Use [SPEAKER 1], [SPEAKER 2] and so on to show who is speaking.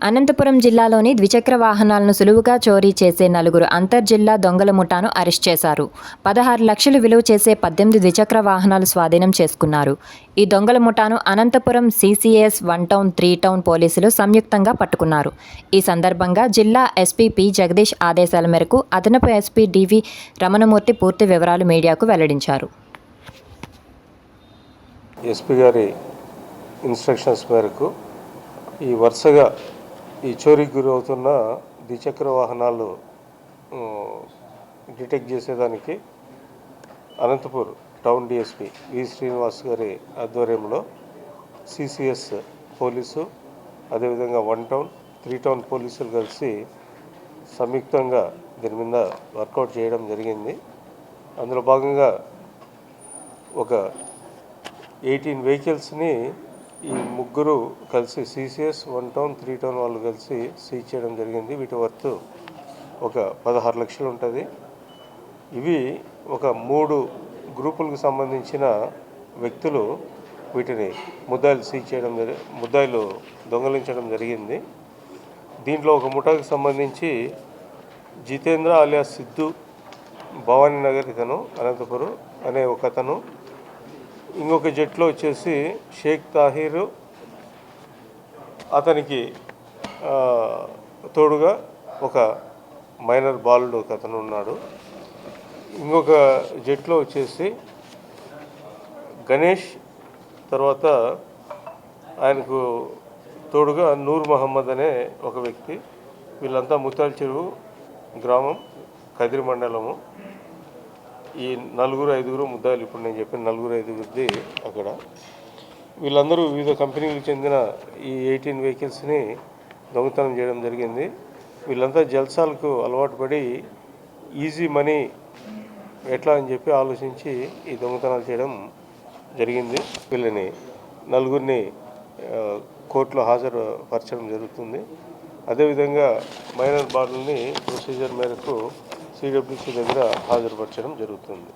[SPEAKER 1] అనంతపురం జిల్లాలోని ద్విచక్ర వాహనాలను సులువుగా చోరీ చేసే నలుగురు అంతర్జిల్లా దొంగల ముఠాను అరెస్ట్ చేశారు. 16 లక్షలు విలువ చేసే 18 ద్విచక్ర వాహనాలు స్వాధీనం చేసుకున్నారు. ఈ దొంగల ముఠాను అనంతపురం CCS 1 టౌన్ 3 టౌన్ పోలీసులు సంయుక్తంగా పట్టుకున్నారు. ఈ సందర్భంగా జిల్లా ఎస్పీ పి. జగదీష్ ఆదేశాల మేరకు అదనపు ఎస్పీ డివి రమణమూర్తి పూర్తి వివరాలు మీడియాకు వెల్లడించారు.
[SPEAKER 2] ఎస్పీ గారి ఇన్స్ట్రక్షన్స్ మేరకు ఈ వరుసగా ఈ చోరీకి గురవుతున్న ద్విచక్ర వాహనాలు డిటెక్ట్ చేసేదానికి అనంతపూర్ టౌన్ డిఎస్పీ వి శ్రీనివాస్ గారి ఆధ్వర్యంలో CCS పోలీసు, అదేవిధంగా 1 టౌన్ 3 టౌన్ పోలీసులు కలిసి సంయుక్తంగా దీని మీద వర్కౌట్ చేయడం జరిగింది. అందులో భాగంగా ఒక 18 వెహికల్స్ని ఈ ముగ్గురు కలిసి CCS 1 టౌన్ 3 టౌన్ వాళ్ళు కలిసి సీజ్ చేయడం జరిగింది. వీటి వర్త్ ఒక 16 లక్షలు ఉంటుంది. ఇవి ఒక 3 గ్రూపులకు సంబంధించిన వ్యక్తులు వీటిని ముద్దాయిలు దొంగలించడం జరిగింది. దీంట్లో ఒక ముఠాకు సంబంధించి జితేంద్ర అలియాస్ సిద్ధు, భవానీ నగర్ ఇతను అనంతపురం అనే ఒక అతను, ఇంకొక జట్లో వచ్చేసి షేక్ తాహిరు, అతనికి తోడుగా ఒక మైనర్ బాలుడు ఒక అతను ఉన్నాడు. ఇంకొక జట్లో వచ్చేసి గణేష్, తర్వాత ఆయనకు తోడుగా నూర్ మహమ్మద్ అనే ఒక వ్యక్తి. వీళ్ళంతా ముత్తాల చెరువు గ్రామం, కదిరి మండలము. ఈ 4-5 ముద్దాయిలు, ఇప్పుడు నేను చెప్పిన 4-5 అక్కడ. వీళ్ళందరూ వివిధ కంపెనీలకు చెందిన ఈ 18 వెహికల్స్ని దొంగతనం చేయడం జరిగింది. వీళ్ళంతా జల్సాలకు అలవాటు పడి ఈజీ మనీ ఎట్లా అని చెప్పి ఆలోచించి ఈ దొంగతనాలు చేయడం జరిగింది. వీళ్ళని 4 కోర్టులో హాజరుపరచడం జరుగుతుంది. అదేవిధంగా మైనర్ బాలుల్ని ప్రొసీజర్ మేరకు CWC దగ్గర హాజరుపరచడం జరుగుతుంది.